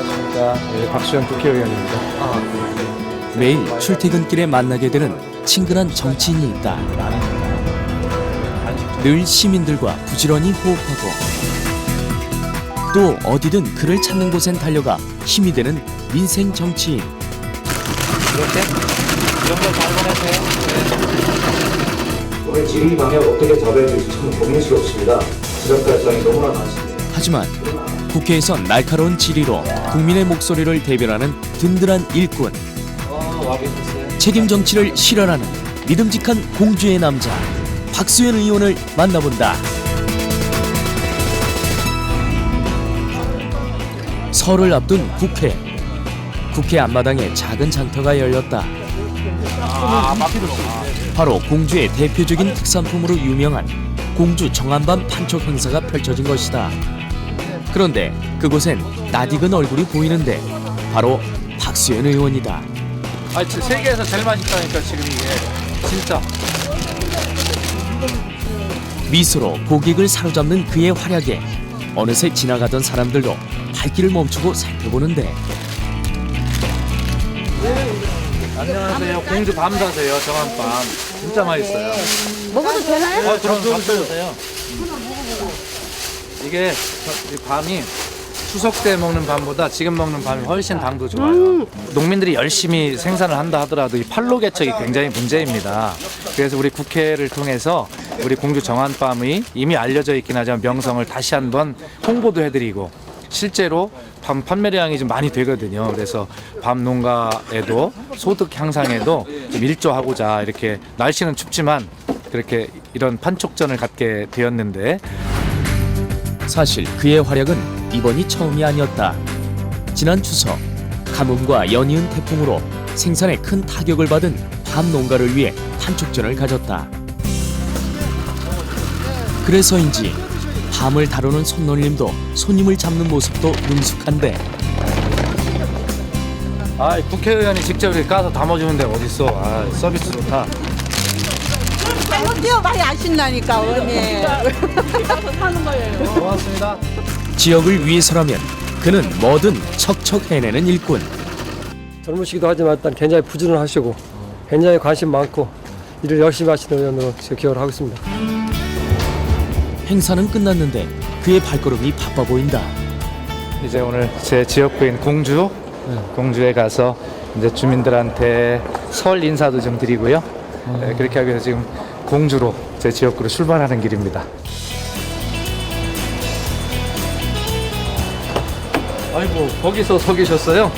안녕하십니까. 네, 박수현 국회의원입니다. 매일 출퇴근길에 만나게 되는 친근한 정치인이 있다. 늘 시민들과 부지런히 호흡하고 또 어디든 그를 찾는 곳엔 달려가 힘이 되는 민생 정치인. 이렇게? 이런 걸잘 보내세요. 오늘 질의 방향 어떻게 잡아야 될지 참 고민스럽습니다. 지적 발상이 너무나 많습니다. 하지만 국회에선 날카로운 질의로 국민의 목소리를 대변하는 든든한 일꾼. 와 계셨어요. 책임 정치를 실현하는 믿음직한 공주의 남자 박수현 의원을 만나본다. 설을 앞둔 국회 앞마당에 작은 장터가 열렸다. 바로 공주의 대표적인 특산품으로 유명한 공주 정한밤 판촉 행사가 펼쳐진 것이다. 그런데 그곳엔 낯익은 얼굴이 보이는데 바로 박수현 의원이다. 아, 세계에서 제일 맛있다니까 지금 이게 진짜. 미소로 고객을 사로잡는 그의 활약에 어느새 지나가던 사람들도 발길을 멈추고 살펴보는데 안녕하세요. 공주 밤 사세요. 정한밤. 진짜 맛있어요. 먹어도 되나요? 그럼 밥 드세요. 이게 이 밤이 추석 때 먹는 밤보다 지금 먹는 밤이 훨씬 당도 좋아요. 농민들이 열심히 생산을 한다 하더라도 이 판로 개척이 굉장히 문제입니다. 그래서 우리 국회를 통해서 우리 공주 정한밤의 이미 알려져 있긴 하지만 명성을 다시 한번 홍보도 해드리고 실제로 밤 판매량이 좀 많이 되거든요. 그래서 밤 농가에도 소득 향상에도 좀 일조하고자 이렇게 날씨는 춥지만 그렇게 이런 판촉전을 갖게 되었는데 사실 그의 활약은 이번이 처음이 아니었다. 지난 추석 가뭄과 연이은 태풍으로 생산에 큰 타격을 받은 밤 농가를 위해 판촉전을 가졌다. 그래서인지 밤을 다루는 손놀림도 손님을 잡는 모습도 능숙한데 아, 국회의원이 직접 이렇게 까서 담아주는 데가 어딨어. 아, 서비스 좋다. 뛰어 많이 아신다니까 어머니. 사는 거예요. 고맙습니다. 지역을 위해서라면 그는 뭐든 척척 해내는 일꾼. 젊으시기도 하지만 일단 굉장히 부지런하시고 굉장히 관심 많고 일을 열심히 하시는 의원으로 제가 기억을 하고 있습니다. 행사는 끝났는데 그의 발걸음이 바빠 보인다. 이제 오늘 제 지역구인 공주에 가서 이제 주민들한테 설 인사도 좀 드리고요. 네, 그렇게 하기 위해서 지금 공주로 제 지역구로 출발하는 길입니다. 아이고, 거기서 서 계셨어요?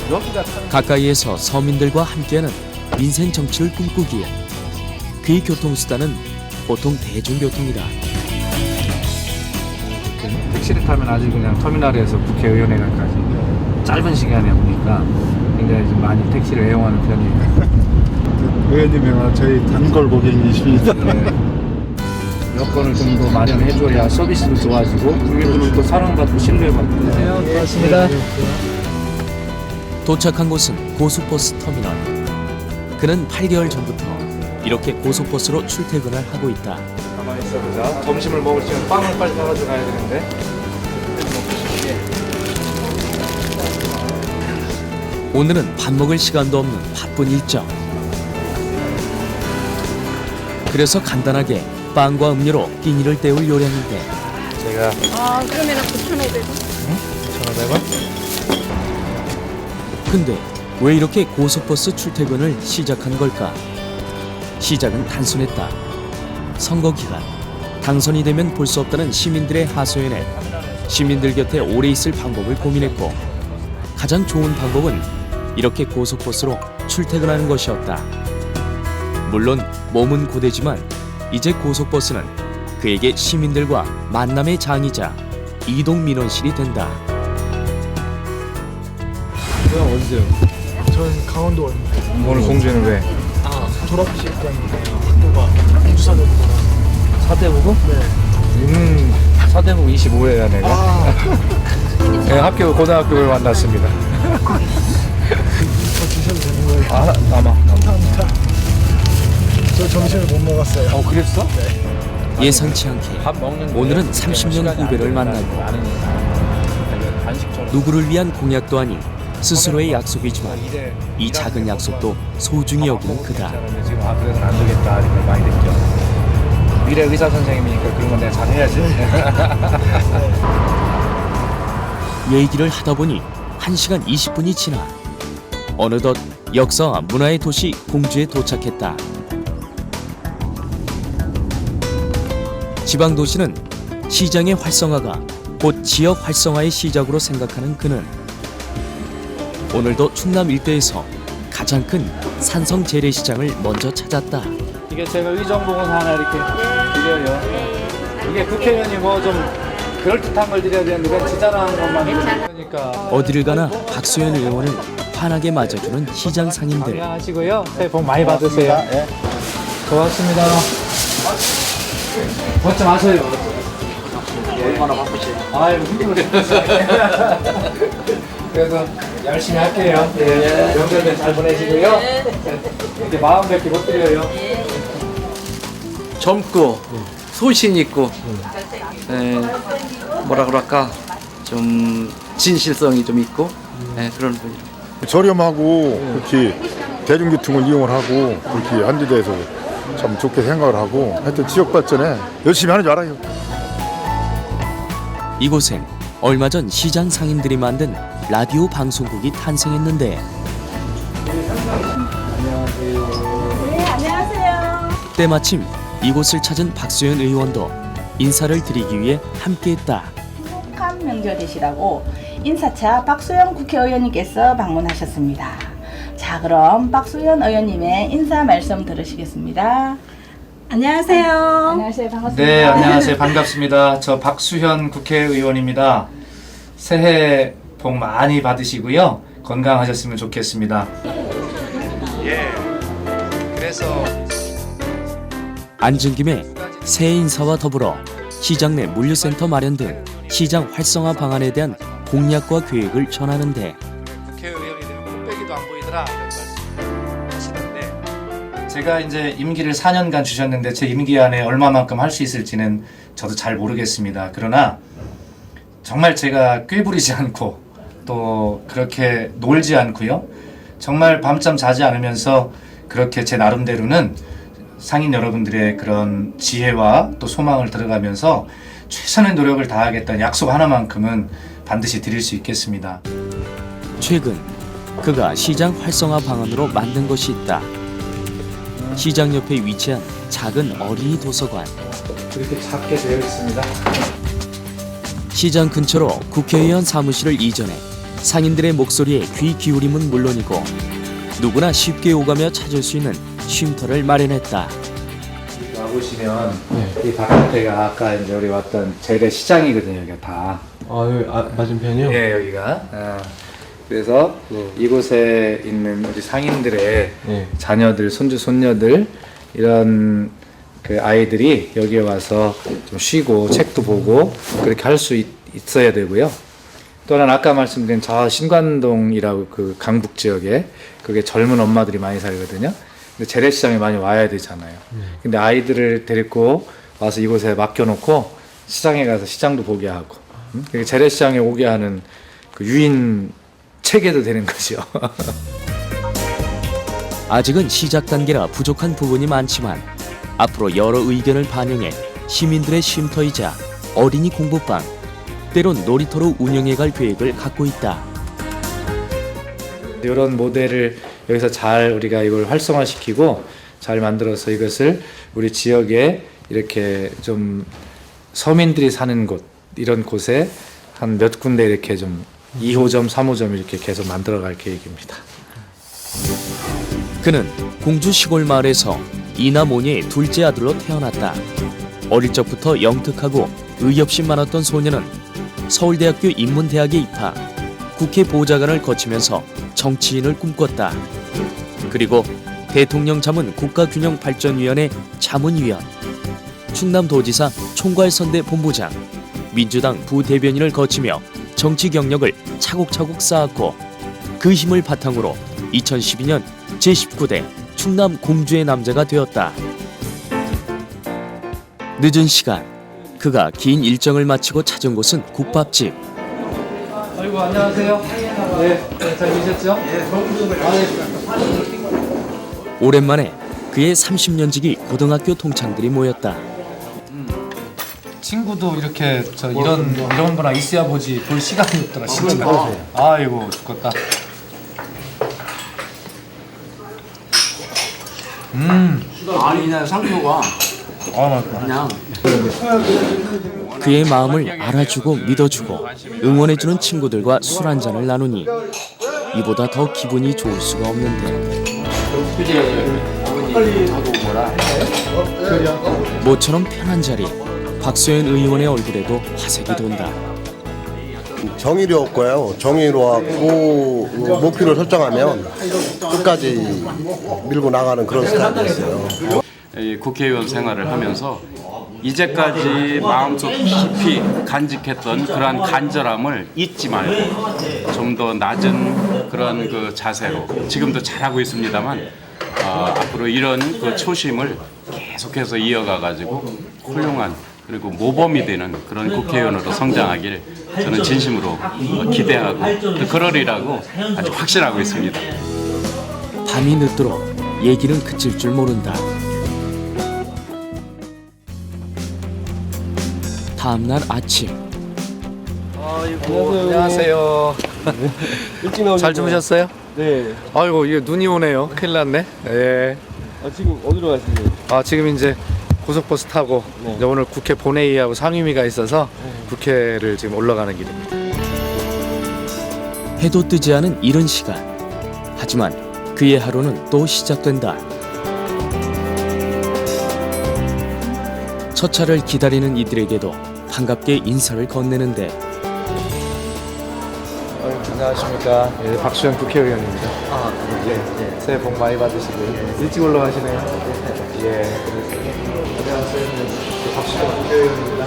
여기가 가까이에서 서민들과 함께하는 민생 정치를 꿈꾸기에 그의 교통수단은 보통 대중교통이다. 택시를 타면 아주 그냥 터미널에서 국회의원회관까지 짧은 시간에 오니까 굉장히 좀 많이 택시를 애용하는 편이에요. 의원님은 저희 단골 고객이십니다. 여건을 좀 더 마련해줘야 서비스도 좋아지고 국민들도 사랑받고 신뢰받고. 고맙습니다. 도착한 곳은 고속버스 터미널. 그는 8개월 전부터 이렇게 고속버스로 출퇴근을 하고 있다. 가만히 있어보자. 점심을 먹을 시간 빵을 빨리 사가지고 가야 되는데. 오늘은 밥 먹을 시간도 없는 바쁜 일정. 그래서 간단하게 빵과 음료로 끼니를 때울 요량인데 제가 아 그러면은 9,500원. 1,500원? 근데 왜 이렇게 고속버스 출퇴근을 시작한 걸까? 시작은 단순했다. 선거 기간 당선이 되면 볼 수 없다는 시민들의 하소연에 시민들 곁에 오래 있을 방법을 고민했고 가장 좋은 방법은 이렇게 고속버스로 출퇴근하는 것이었다. 물론 몸은 고되지만 이제 고속버스는 그에게 시민들과 만남의 장이자 이동 민원실이 된다. 고향 어디세요? 저는 강원도입니다. 오늘 공주는 왜? 졸업식 때문에 학교가 공주사대부고라서. 사대부고? 네. 사대부고 25회야 내가. 네, 학교 고등학교를 만났습니다. 더 드셔도 되는 거예요. 아, 남아. 감사합니다. 저 점심을 못 먹었어요. 그랬어? 예상치 않게 밥 먹는 오늘은 30년 후배를 만나고 나는 누구를 위한 공약도 아닌 스스로의 약속이지만 이 작은 약속도 소중히 여기는 그다. 지금 그래서 안 되겠다 이런 걸 많이 느껴. 미래 의사 선생님이니까 그런 건 내가 잘 해야지. 얘기를 하다 보니 1시간 20분이 지나 어느덧 역사와 문화의 도시 공주에 도착했다. 지방도시는 시장의 활성화가 곧 지역 활성화의 시작으로 생각하는 그는 오늘도 충남 일대에서 가장 큰 산성 재래시장을 먼저 찾았다. 이게 제가 의정부에서 하나 이렇게 드려요. 이게 국회의원이 뭐 좀 그럴듯한 걸 드려야 되는데 그냥 지자랑한 것만 드리니까. 어디를 가나 박수현 의원을 환하게 맞아주는 시장 상인들. 건강하시고요. 새해 복 많이 받으세요. 고맙습니다. 걱정 마세요. 얼마나 바쁘세요? 아유, 힘들어요. 그래서 열심히 할게요. 예. 명절들 잘 보내시고요. 이렇게 마음 뵙기 못 드려요. 젊고 소신 있고 뭐라 그럴까 좀 진실성이 좀 있고 그런 분이라. 저렴하고 그렇게 대중교통을 이용을 하고 그렇게 한 데에서 참 좋게 생각을 하고 하여튼 지역 발전에 열심히 하는 줄 알아요. 이곳엔 얼마 전 시장 상인들이 만든 라디오 방송국이 탄생했는데 네, 안녕하세요. 때마침 이곳을 찾은 박수현 의원도 인사를 드리기 위해 함께했다. 행복한 명절이시라고 인사차 박수현 국회의원님께서 방문하셨습니다. 자, 그럼 박수현 의원님의 인사 말씀 들으시겠습니다. 안녕하세요. 안녕하세요. 반갑습니다. 네, 안녕하세요. 반갑습니다. 저 박수현 국회의원입니다. 새해 복 많이 받으시고요. 건강하셨으면 좋겠습니다. 예. 그래서 앉은 김에 새해 인사와 더불어 시장 내 물류센터 마련 등 시장 활성화 방안에 대한 공약과 계획을 전하는데 국회의원이 되면 콧배기도 안 보이더라 이런 말씀 하시던데 제가 이제 임기를 4년간 주셨는데 제 임기 안에 얼마만큼 할 수 있을지는 저도 잘 모르겠습니다. 그러나 정말 제가 꾀부리지 않고 또 그렇게 놀지 않고요. 정말 밤잠 자지 않으면서 그렇게 제 나름대로는 상인 여러분들의 그런 지혜와 또 소망을 들어가면서 최선의 노력을 다하겠다는 약속 하나만큼은 반드시 드릴 수 있겠습니다. 최근 그가 시장 활성화 방안으로 만든 것이 있다. 시장 옆에 위치한 작은 어린이 도서관. 이렇게 작게 되어 있습니다. 시장 근처로 국회의원 사무실을 이전해 상인들의 목소리에 귀 기울임은 물론이고 누구나 쉽게 오가며 찾을 수 있는 쉼터를 마련했다. 와보시면 이 바깥에가 아까 이제 우리 왔던 재래시장이거든요. 여기가 다. 여기 맞은편이요? 예, 여기가. 그래서 이곳에 있는 우리 상인들의 자녀들, 손주, 손녀들 이런 그 아이들이 여기에 와서 좀 쉬고 책도 보고 그렇게 할 수 있어야 되고요. 또는 아까 말씀드린 저 신관동이라고 그 강북 지역에 그게 젊은 엄마들이 많이 살거든요. 근데 재래시장에 많이 와야 되잖아요. 근데 아이들을 데리고 와서 이곳에 맡겨놓고 시장에 가서 시장도 보게 하고 재래시장에 오게 하는 그 유인 체계도 되는 거죠. 아직은 시작 단계라 부족한 부분이 많지만 앞으로 여러 의견을 반영해 시민들의 쉼터이자 어린이 공부방, 때론 놀이터로 운영해갈 계획을 갖고 있다. 이런 모델을 여기서 잘 우리가 이걸 활성화시키고 잘 만들어서 이것을 우리 지역에 이렇게 좀 서민들이 사는 곳 이런 곳에 한 몇 군데 이렇게 좀 2호점, 3호점 이렇게 계속 만들어갈 계획입니다. 그는 공주 시골 마을에서 이남오니의 둘째 아들로 태어났다. 어릴 적부터 영특하고 의협심 많았던 소녀는 서울대학교 인문대학에 입학, 국회 보좌관을 거치면서 정치인을 꿈꿨다. 그리고 대통령 자문 국가균형발전위원회 자문위원, 충남도지사 총괄선대 본부장, 민주당 부대변인을 거치며 정치 경력을 차곡차곡 쌓았고 그 힘을 바탕으로 2012년 제19대 충남 공주의 남자가 되었다. 늦은 시간, 그가 긴 일정을 마치고 찾은 곳은 국밥집. 아이고 안녕하세요. 네, 잘 계셨죠? 오랜만에 그의 30년 지기 고등학교 동창들이 모였다. 친구도 이렇게 이런 거나 있어야 보지 볼 시간이 없더라 진짜. 아이고 죽겠다. 아니 그냥 상표가 그냥 그의 마음을 알아주고 믿어주고 응원해주는 친구들과 술 한잔을 나누니 이보다 더 기분이 좋을 수가 없는데 모처럼 편한 자리 박소연 의원의 얼굴에도 화색이 돈다. 정의로웠고요. 정의로웠고 목표를 설정하면 끝까지 밀고 나가는 그런 스타일이었어요. 이 국회의원 생활을 하면서 이제까지 마음속 깊이 간직했던 그러한 간절함을 잊지 말고 좀 더 낮은 그런 그 자세로 지금도 잘하고 있습니다만 앞으로 이런 그 초심을 계속해서 이어가 가지고 훌륭한 그리고 모범이 되는 그런 국회의원으로 성장하길 저는 진심으로 기대하고 또 그러리라고 아주 확신하고 있습니다. 밤이 늦도록 얘기는 그칠 줄 모른다. 다음날 아침 아이고 안녕하세요. 일찍 나오셨네요. 잘 주무셨어요? 네. 아이고 이게 눈이 오네요. 큰일 났네. 예. 지금 어디로 가시는데요? 지금 이제 고속버스 타고 이제 오늘 국회 본회의하고 상임위가 있어서 국회를 지금 올라가는 길입니다. 해도 뜨지 않은 이른 시간. 하지만 그의 하루는 또 시작된다. 첫 차를 기다리는 이들에게도 반갑게 인사를 건네는데 안녕하십니까. 예, 박수현 국회의원입니다. 네. 새해 복 많이 받으시고요. 일찍 올라가시네요. 예. 안녕하세요. 박수현 국회의원입니다.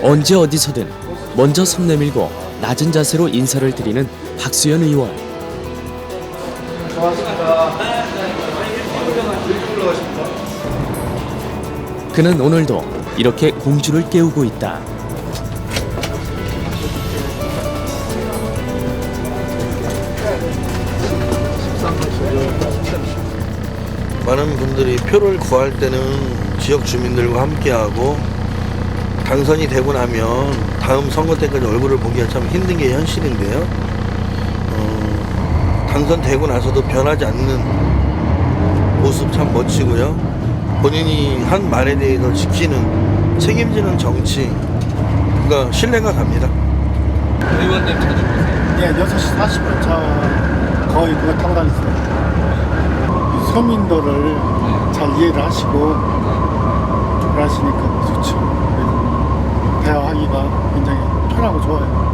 언제 어디서든 먼저 손 내밀고 낮은 자세로 인사를 드리는 박수현 의원. 고맙습니다. 그는 오늘도 이렇게 공주를 깨우고 있다. 많은 분들이 표를 구할 때는 지역 주민들과 함께하고 당선이 되고 나면 다음 선거 때까지 얼굴을 보기가 참 힘든 게 현실인데요. 당선되고 나서도 변하지 않는 모습 참 멋지고요. 본인이 한 말에 대해서 지키는 책임지는 정치, 그러니까 신뢰가 갑니다. 의원님 자주 보세요. 예, 6시 40분 차 거의 그거 타고 다녔어요. 이 서민들을 잘 이해를 하시고 그러시니까 좋죠. 대화하기가 굉장히 편하고 좋아요.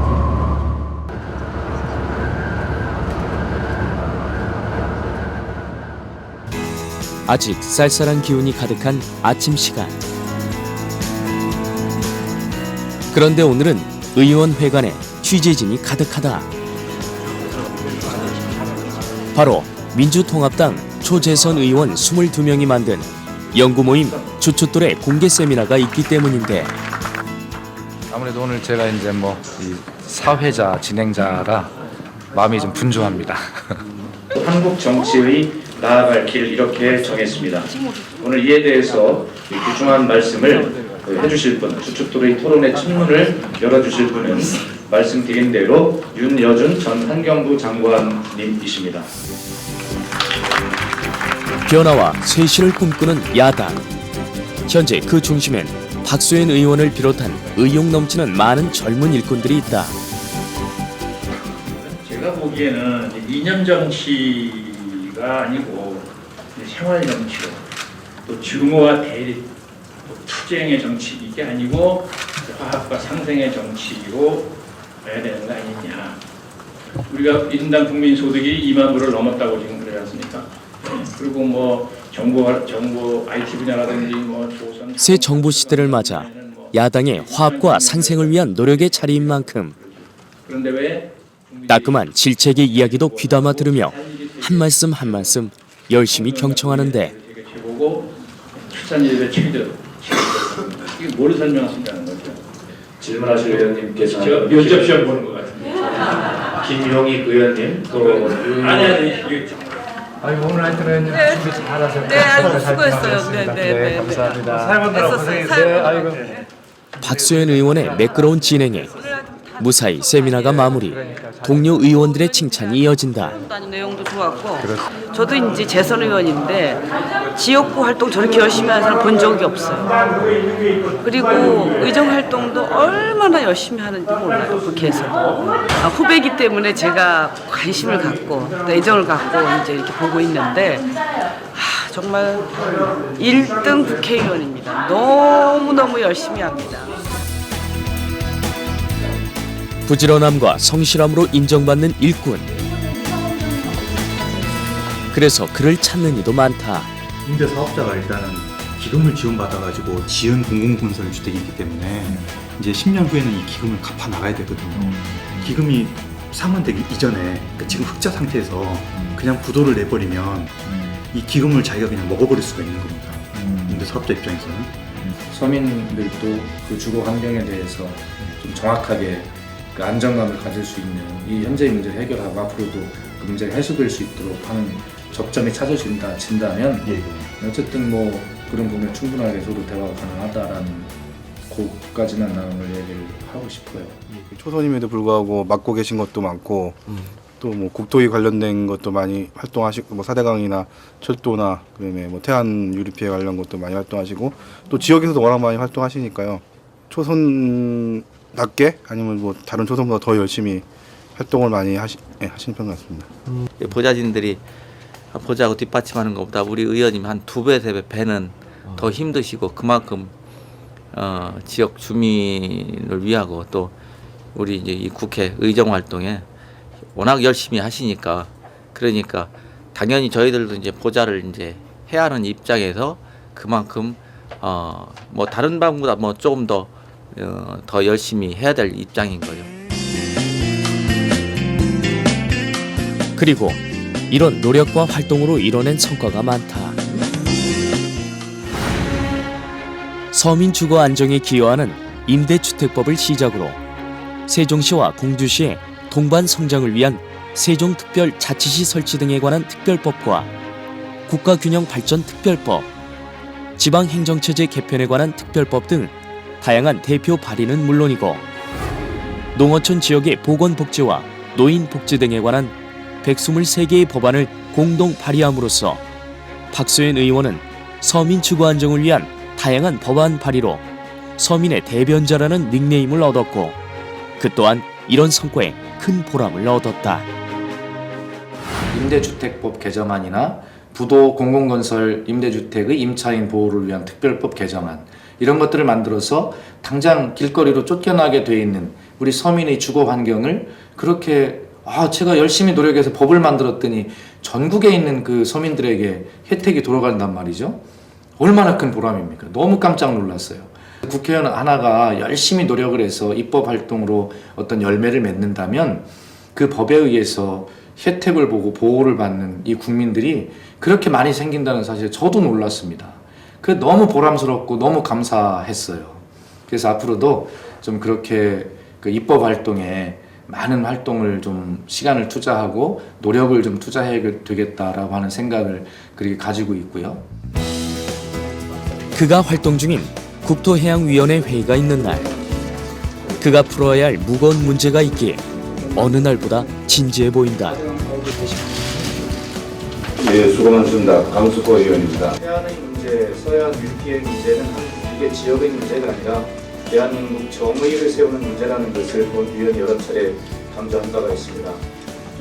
아직 쌀쌀한 기운이 가득한 아침 시간. 그런데 오늘은 의원회관에 취재진이 가득하다. 바로 민주통합당 초재선 의원 22명이 만든 연구모임 주춧돌의 공개 세미나가 있기 때문인데 아무래도 오늘 제가 이제 이 사회자 진행자라 마음이 좀 분주합니다. 한국 정치의 나아갈 길 이렇게 정했습니다. 오늘 이에 대해서 귀중한 말씀을 해주실 분, 주춧돌의 토론의 측문을 열어주실 분은 말씀드린 대로 윤여준 전 환경부 장관님이십니다. 변화와 쇄신을 꿈꾸는 야당. 현재 그 중심엔 박소연 의원을 비롯한 의욕 넘치는 많은 젊은 일꾼들이 있다. 제가 보기에는 이념 정치가 아니고 생활 정치로 또 증오와 대립, 또 투쟁의 정치 이게 아니고 화합과 상생의 정치로 가야 되는 거 아니냐. 우리가 1인당 국민 소득이 2만 불을 넘었다고 지금 그러지 않습니까? 그리고 정보 IT 분야라든지 조선 새 정부 시대를 맞아 야당의 화합과 상생을 위한 노력에 차린 만큼 그런데 왜 따끔한 질책의 이야기도 귀담아 들으며 한 말씀 한 말씀 열심히 경청하는데 최고고 출산율의 최저 이게 뭘 설명하신다는 거죠? 질문하실 의원님께서 제가 면접 시험 보는 것 같은데 김용익 의원님 또 아니 오늘 하여튼 의원님 준비 잘하셨고 네, 아이고, 수고했어요. 네, 감사합니다. 사회분들하고 고생했어요. 박소연 의원의 매끄러운 진행에 무사히 세미나가 마무리. 동료 의원들의 칭찬이 이어진다. 내용도 좋았고 저도 이제 재선 의원인데 지역구 활동 저렇게 열심히 하는 사람 본 적이 없어요. 그리고 의정 활동도 얼마나 열심히 하는지 몰라요. 국회에서도. 후배이기 때문에 제가 관심을 갖고 또 애정을 갖고 이제 이렇게 보고 있는데 정말 1등 국회의원입니다. 너무너무 열심히 합니다. 부지런함과 성실함으로 인정받는 일꾼. 그래서 그를 찾는 이도 많다. 임대 사업자가 일단은 기금을 지원받아가지고 지은 공공건설 주택이기 때문에 이제 10년 후에는 이 기금을 갚아 나가야 되거든요. 기금이 상환되기 이전에 그러니까 지금 흑자 상태에서 그냥 부도를 내버리면 이 기금을 자기가 그냥 먹어버릴 수가 있는 겁니다. 임대 사업자 입장에서는. 서민들도 그 주거 환경에 대해서 좀 정확하게 그 안정감을 가질 수 있는 이 현재의 문제를 해결하고 앞으로도 그 문제가 해소될 수 있도록 하는 접점이 찾아진다면 어쨌든 뭐 그런 부분에 충분하게 저도 대화가 가능하다라는 곳까지만 나는 얘기를 하고 싶어요. 초선임에도 불구하고 맡고 계신 것도 많고 또 뭐 국토위 관련된 것도 많이 활동하시고 뭐 사대강이나 철도나 그다음에 뭐 태안 유리 피해 관련 것도 많이 활동하시고 또 지역에서도 워낙 많이 활동하시니까요. 초선답게 아니면 뭐 다른 초선보다 더 열심히 활동을 많이 하시는 편 같습니다. 보좌진들이 보좌하고 뒷받침하는 것보다 우리 의원님 한 2배, 3배 배는 더 힘드시고 그만큼 지역 주민을 위하고 또 우리 이제 이 국회 의정 활동에 워낙 열심히 하시니까 그러니까 당연히 저희들도 이제 보좌를 이제 해야 하는 입장에서 그만큼 뭐 다른 방보다 뭐 조금 더 열심히 해야 될 입장인 거죠. 그리고 이런 노력과 활동으로 이뤄낸 성과가 많다. 서민 주거 안정에 기여하는 임대주택법을 시작으로 세종시와 공주시의 동반 성장을 위한 세종특별자치시 설치 등에 관한 특별법과 국가균형발전특별법, 지방행정체제 개편에 관한 특별법 등 다양한 대표 발의는 물론이고 농어촌 지역의 보건복지와 노인복지 등에 관한 123개의 법안을 공동 발의함으로써 박소연 의원은 서민 주거 안정을 위한 다양한 법안 발의로 서민의 대변자라는 닉네임을 얻었고 그 또한 이런 성과에 큰 보람을 얻었다. 임대주택법 개정안이나 부도 공공건설 임대주택의 임차인 보호를 위한 특별법 개정안 이런 것들을 만들어서 당장 길거리로 쫓겨나게 돼 있는 우리 서민의 주거 환경을 그렇게 제가 열심히 노력해서 법을 만들었더니 전국에 있는 그 서민들에게 혜택이 돌아간단 말이죠. 얼마나 큰 보람입니까? 너무 깜짝 놀랐어요. 국회의원 하나가 열심히 노력을 해서 입법 활동으로 어떤 열매를 맺는다면 그 법에 의해서 혜택을 보고 보호를 받는 이 국민들이 그렇게 많이 생긴다는 사실에 저도 놀랐습니다. 그 너무 보람스럽고 너무 감사했어요. 그래서 앞으로도 좀 그렇게 그 입법 활동에 많은 활동을 좀 시간을 투자하고 노력을 좀 투자해야 되겠다라고 하는 생각을 그렇게 가지고 있고요. 그가 활동 중인 국토해양위원회 회의가 있는 날, 그가 풀어야 할 무거운 문제가 있기에 어느 날보다 진지해 보인다. 예, 수고 많습니다. 강수호 의원입니다. 태안의 문제, 서해안 밀피해 문제는 한국의 지역의 문제가 아니라 대한민국 정의를 세우는 문제라는 것을 본 위원 여러 차례 강조한 바가 있습니다.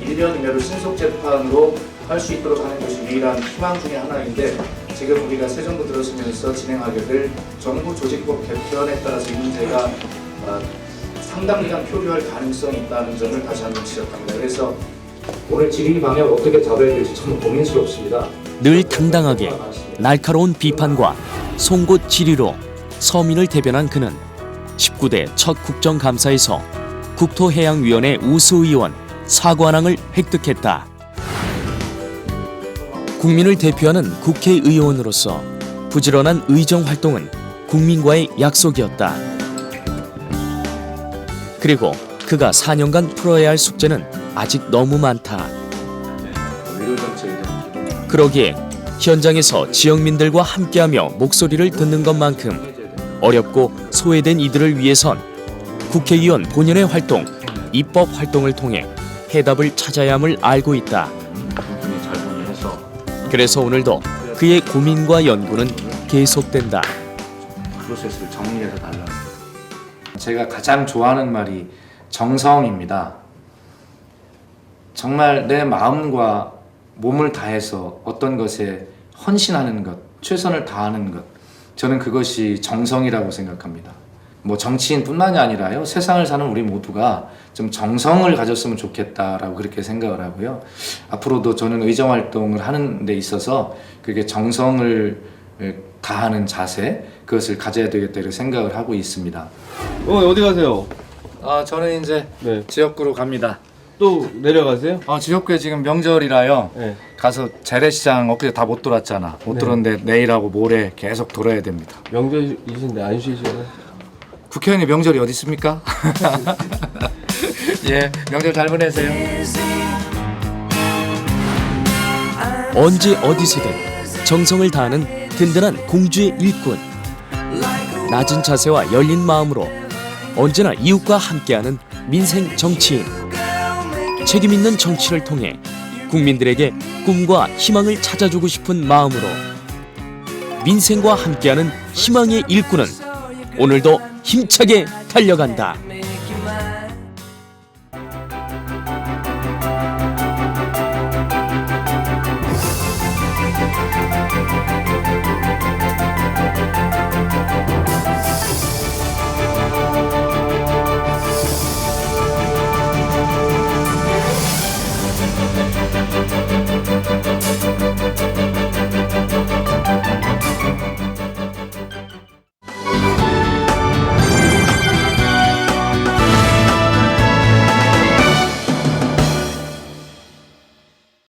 1년 이내로 신속 재판으로 할 수 있도록 하는 것이 유일한 희망 중의 하나인데 지금 우리가 새 정부 들어서면서 진행하게 될 정부 조직법 개편에 따라서 이 문제가 상당 기간 표류할 가능성이 있다는 점을 다시 한번 지적합니다. 그래서 오늘 질의 방향 어떻게 잡아야 될지 참 고민스럽습니다. 늘 당당하게 날카로운 비판과 송곳 질의로 서민을 대변한 그는 19대 첫 국정감사에서 국토해양위원회 우수의원 사관왕을 획득했다. 국민을 대표하는 국회의원으로서 부지런한 의정활동은 국민과의 약속이었다. 그리고 그가 4년간 풀어야 할 숙제는 아직 너무 많다. 그러기에 현장에서 지역민들과 함께하며 목소리를 듣는 것만큼 어렵고 소외된 이들을 위해선 국회의원 본연의 활동, 입법 활동을 통해 해답을 찾아야 함을 알고 있다. 그래서 오늘도 그의 고민과 연구는 계속된다. 프로세스를 정리해서 달라. 제가 가장 좋아하는 말이 정성입니다. 정말 내 마음과 몸을 다해서 어떤 것에 헌신하는 것, 최선을 다하는 것, 저는 그것이 정성이라고 생각합니다. 뭐 정치인뿐만이 아니라요, 세상을 사는 우리 모두가 좀 정성을 가졌으면 좋겠다라고 그렇게 생각을 하고요. 앞으로도 저는 의정 활동을 하는 데 있어서 그게 정성을 다하는 자세, 그것을 가져야 되겠다 이렇게 생각을 하고 있습니다. 어디 가세요? 저는 이제 네. 지역구로 갑니다. 또 내려가세요? 지역구에 지금 명절이라요. 네. 가서 재래시장 엊그제 다 못 돌았잖아. 못 네. 돌았는데 내일하고 모레 계속 돌아야 됩니다. 명절이신데 안 쉬시나요? 국회의원이 명절이 어디 있습니까? 예, 명절 잘 보내세요. 언제 어디서든 정성을 다하는 든든한 공주의 일꾼. 낮은 자세와 열린 마음으로 언제나 이웃과 함께하는 민생 정치인. 책임 있는 정치를 통해 국민들에게 꿈과 희망을 찾아주고 싶은 마음으로 민생과 함께하는 희망의 일꾼은 오늘도 힘차게 달려간다.